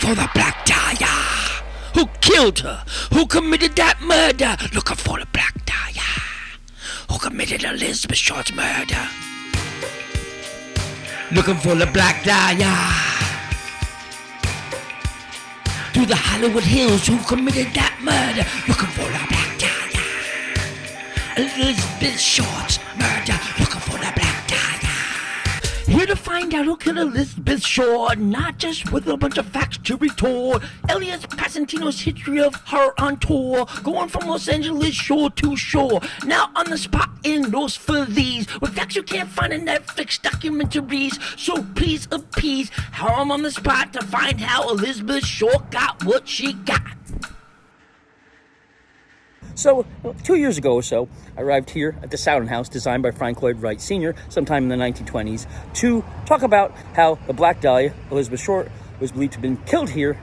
for the Black Dahlia. Who killed her? Who committed that murder? Looking for the Black Dahlia. Who committed Elizabeth Short's murder? Looking for the Black Dahlia. Through the Hollywood Hills, who committed that murder? Looking for the Black Dahlia. Elizabeth Short's murder. Looking for the Black Dahlia. Here to find out who killed Elizabeth Short, not just with a bunch of facts to retort. Elliot's Passantino's history of her on tour, going from Los Angeles shore to shore. Now on the spot in those for these, with facts you can't find in Netflix documentaries. So please appease how I'm on the spot to find how Elizabeth Short got what she got. So, 2 years ago or so, I arrived here at the Southern House, designed by Frank Lloyd Wright Sr., sometime in the 1920s, to talk about how the Black Dahlia, Elizabeth Short, was believed to have been killed here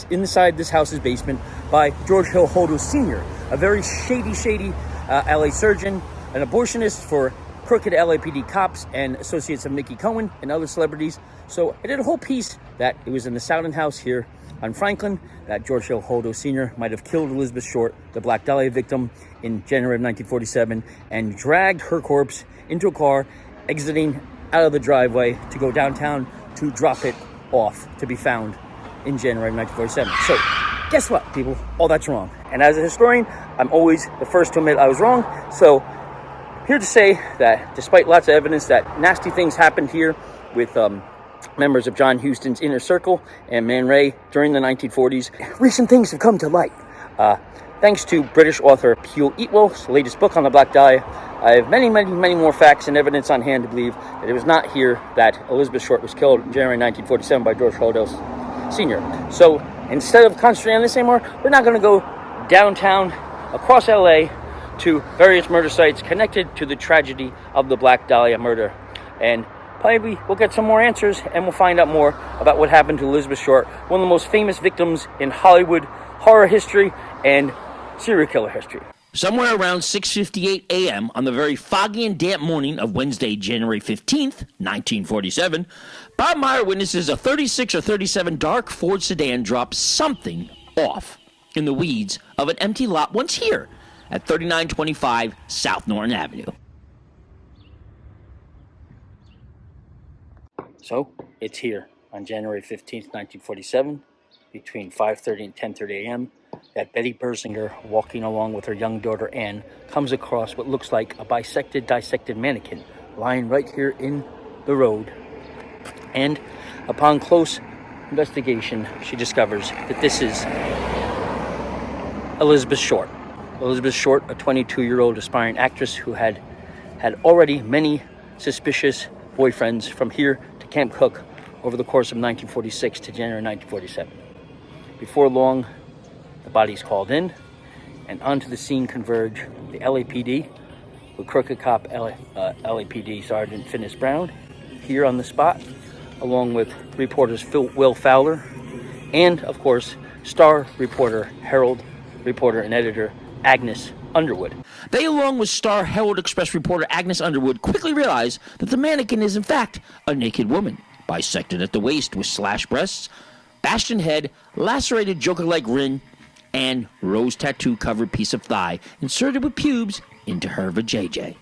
inside this house's basement by George Hodel Sr., a very shady LA surgeon, an abortionist for crooked LAPD cops and associates of Mickey Cohen and other celebrities. So I did a whole piece that it was in the Southern House here on Franklin that George Hodel Sr. might have killed Elizabeth Short, the Black Dahlia victim, in January of 1947, and dragged her corpse into a car, exiting out of the driveway to go downtown to drop it off to be found in January of 1947. So, guess what, people? All that's wrong. And as a historian, I'm always the first to admit I was wrong. So, here to say that despite lots of evidence that nasty things happened here with members of John Huston's inner circle and Man Ray during the 1940s, recent things have come to light. Thanks to British author Piu Eatwell's latest book on the Black Dahlia, I have many more facts and evidence on hand to believe that it was not here that Elizabeth Short was killed in January 1947 by George Hodel Sr. So instead of concentrating on this anymore, we're not going to go downtown across LA to various murder sites connected to the tragedy of the Black Dahlia murder. And probably we'll get some more answers and we'll find out more about what happened to Elizabeth Short, one of the most famous victims in Hollywood horror history and serial killer history. Somewhere around 6:58 a.m. on the very foggy and damp morning of Wednesday, January 15th, 1947, Bob Meyer witnesses a 36 or 37 dark Ford sedan drop something off in the weeds of an empty lot once here at 3925 South Norton Avenue. So, it's here on January 15th, 1947, between 5:30 and 10:30 a.m., that Betty Bersinger, walking along with her young daughter Anne, comes across what looks like a dissected mannequin lying right here in the road. And upon close investigation, she discovers that this is Elizabeth Short. Elizabeth Short, a 22-year-old aspiring actress who had already many suspicious boyfriends from here to Camp Cook over the course of 1946 to January 1947. Before long, the body's called in, and onto the scene converge the LAPD, with crooked cop LAPD Sergeant Finis Brown, here on the spot, along with reporters Will Fowler, and, of course, star reporter, Herald reporter, and editor Agnes Underwood. They, along with star Herald Express reporter Agnes Underwood, quickly realize that the mannequin is, in fact, a naked woman, bisected at the waist with slashed breasts, bastion head, lacerated Joker-like ring, and rose tattoo-covered piece of thigh inserted with pubes into her vajayjay.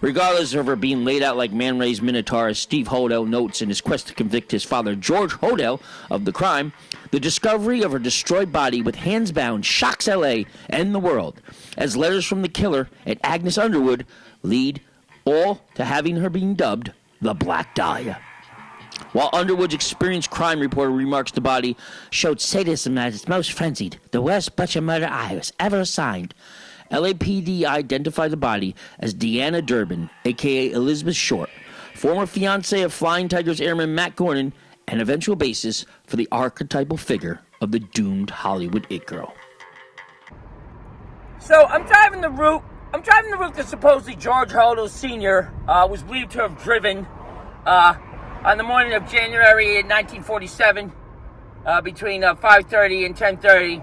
Regardless of her being laid out like Man Ray's Minotaur, as Steve Hodel notes in his quest to convict his father George Hodel of the crime, the discovery of her destroyed body with hands bound shocks L.A. and the world, as letters from the killer and Agnes Underwood lead all to having her being dubbed the Black Dahlia. While Underwood's experienced crime reporter remarks the body showed sadism at its most frenzied, the worst butcher murder I was ever assigned, LAPD identified the body as Deanna Durbin, a.k.a. Elizabeth Short, former fiancée of Flying Tigers airman Matt Gordon, and eventual basis for the archetypal figure of the doomed Hollywood it girl. So, I'm driving the route that supposedly George Hodel Sr. Was believed to have driven on the morning of January 1947 between 5:30 and 10:30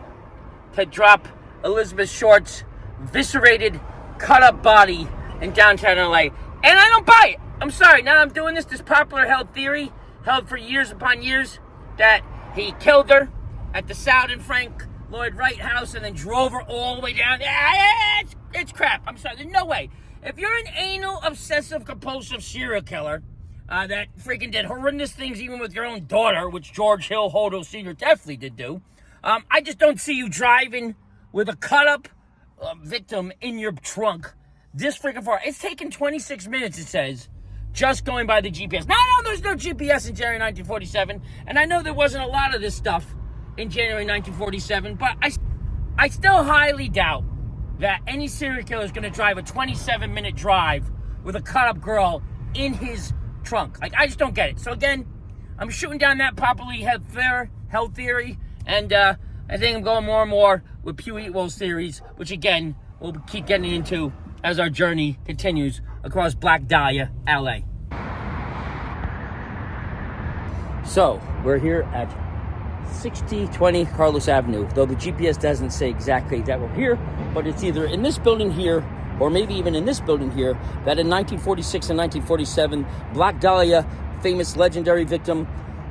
to drop Elizabeth Short's viscerated, cut-up body in downtown LA. And I don't buy it. I'm sorry. Now I'm doing this popular held theory, held for years upon years, that he killed her at the South and Frank Lloyd Wright house and then drove her all the way down. It's crap. I'm sorry. There's no way. If you're an anal, obsessive, compulsive serial killer that freaking did horrendous things even with your own daughter, which George Hill Hodel Sr. definitely did do, I just don't see you driving with a cut-up victim in your trunk this freaking far. It's taken 26 minutes, it says, just going by the GPS. Now, I know there's no GPS in January 1947, and I know there wasn't a lot of this stuff in January 1947, but I still highly doubt that any serial killer is going to drive a 27-minute drive with a cut-up girl in his trunk. Like, I just don't get it. So, again, I'm shooting down that properly held theory, and I think I'm going more and more with Piu Eatwell's theories, which, again, we'll keep getting into as our journey continues across Black Dahlia, LA. So, we're here at 6020 Carlos Avenue, though the GPS doesn't say exactly that we're here, but it's either in this building here or maybe even in this building here that in 1946 and 1947, Black Dahlia famous legendary victim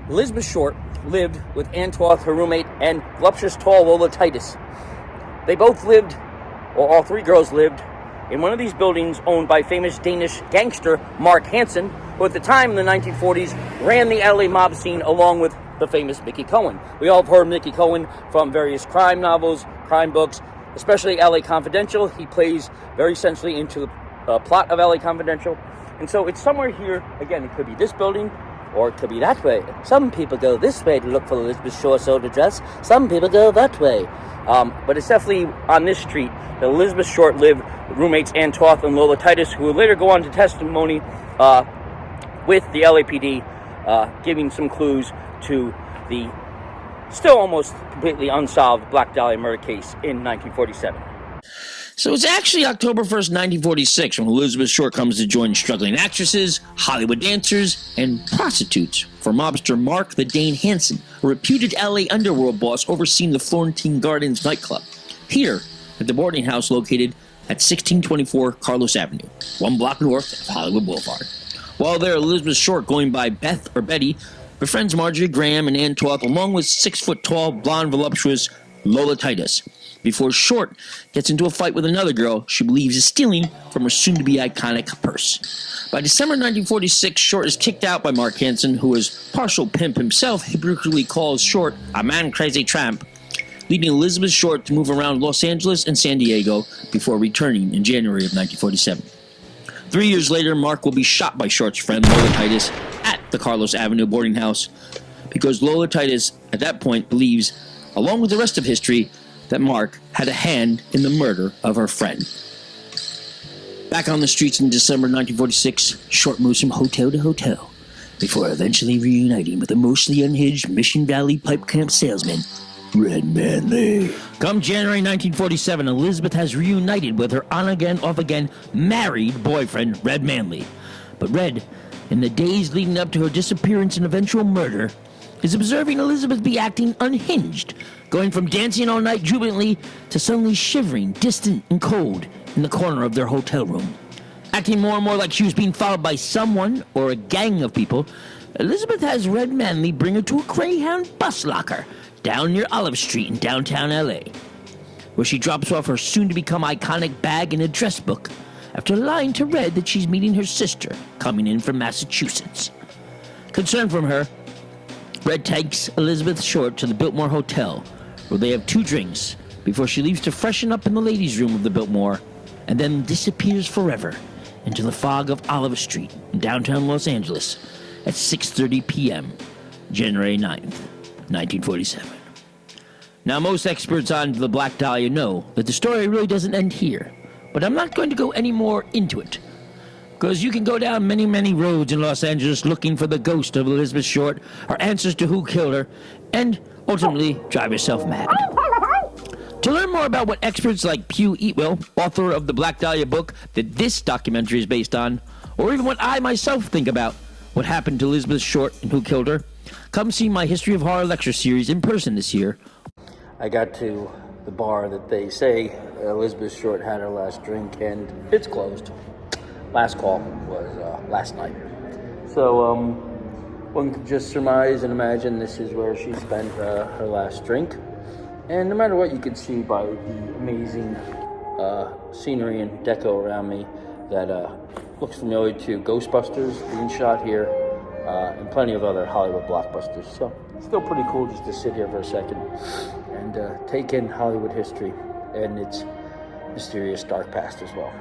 Elizabeth Short lived with Ann Toth, her roommate, and voluptuous tall Lola Titus. They both lived, or all three girls lived, in one of these buildings owned by famous Danish gangster Mark Hansen, who at the time in the 1940s ran the LA mob scene along with the famous Mickey Cohen. We all have heard of Mickey Cohen from various crime novels, crime books, especially LA Confidential. He plays very centrally into the plot of LA Confidential. And so it's somewhere here. Again, it could be this building, or it could be that way. Some people go this way to look for Elizabeth Short's old address. Some people go that way. But it's definitely on this street that Elizabeth Short lived with roommates Ann Toth and Lola Titus, who would later go on to testimony with the LAPD, giving some clues to the still almost completely unsolved Black Dahlia murder case in 1947. So it's actually October 1st, 1946, when Elizabeth Short comes to join struggling actresses, Hollywood dancers, and prostitutes for mobster Mark the Dane Hansen, a reputed LA underworld boss overseeing the Florentine Gardens nightclub, here at the boarding house located at 1624 Carlos Avenue, 1 block north of Hollywood Boulevard. While there, Elizabeth Short, going by Beth or Betty, befriends Marjorie Graham and Ann Toth, along with 6-foot-tall, blonde, voluptuous Lola Titus, before Short gets into a fight with another girl she believes is stealing from her soon-to-be iconic purse. By December 1946, Short is kicked out by Mark Hansen, who is partial pimp himself, hypocritically calls Short a man-crazy tramp, leading Elizabeth Short to move around Los Angeles and San Diego before returning in January of 1947. 3 years later, Mark will be shot by Short's friend Lola Titus at the Carlos Avenue boarding house because Lola Titus, at that point, believes, along with the rest of history, that Mark had a hand in the murder of her friend. Back on the streets in December 1946, Short moves from hotel to hotel before eventually reuniting with a mostly unhinged Mission Valley pipe camp salesman, Red Manley. Come January 1947, Elizabeth has reunited with her on-again, off-again married boyfriend, Red Manley. But Red, in the days leading up to her disappearance and eventual murder, is observing Elizabeth be acting unhinged, going from dancing all night jubilantly to suddenly shivering, distant and cold, in the corner of their hotel room. Acting more and more like she was being followed by someone or a gang of people, Elizabeth has Red Manley bring her to a Greyhound bus locker down near Olive Street in downtown LA, where she drops off her soon-to-become iconic bag and address book after lying to Red that she's meeting her sister coming in from Massachusetts. Concerned from her, Red takes Elizabeth Short to the Biltmore Hotel, where they have 2 drinks before she leaves to freshen up in the ladies' room of the Biltmore, and then disappears forever into the fog of Olive Street in downtown Los Angeles at 6:30 p.m., January 9th, 1947. Now, most experts on the Black Dahlia know that the story really doesn't end here, but I'm not going to go any more into it, because you can go down many, many roads in Los Angeles looking for the ghost of Elizabeth Short, or answers to who killed her, and ultimately drive yourself mad. To learn more about what experts like Piu Eatwell, author of the Black Dahlia book that this documentary is based on, or even what I myself think about what happened to Elizabeth Short and who killed her, come see my History of Horror lecture series in person this year. I got to the bar that they say Elizabeth Short had her last drink, and it's closed. Last call was last night. So, one could just surmise and imagine this is where she spent her last drink. And no matter what, you can see by the amazing scenery and deco around me that looks familiar to Ghostbusters being shot here, and plenty of other Hollywood blockbusters. So it's still pretty cool just to sit here for a second and take in Hollywood history and its mysterious dark past as well.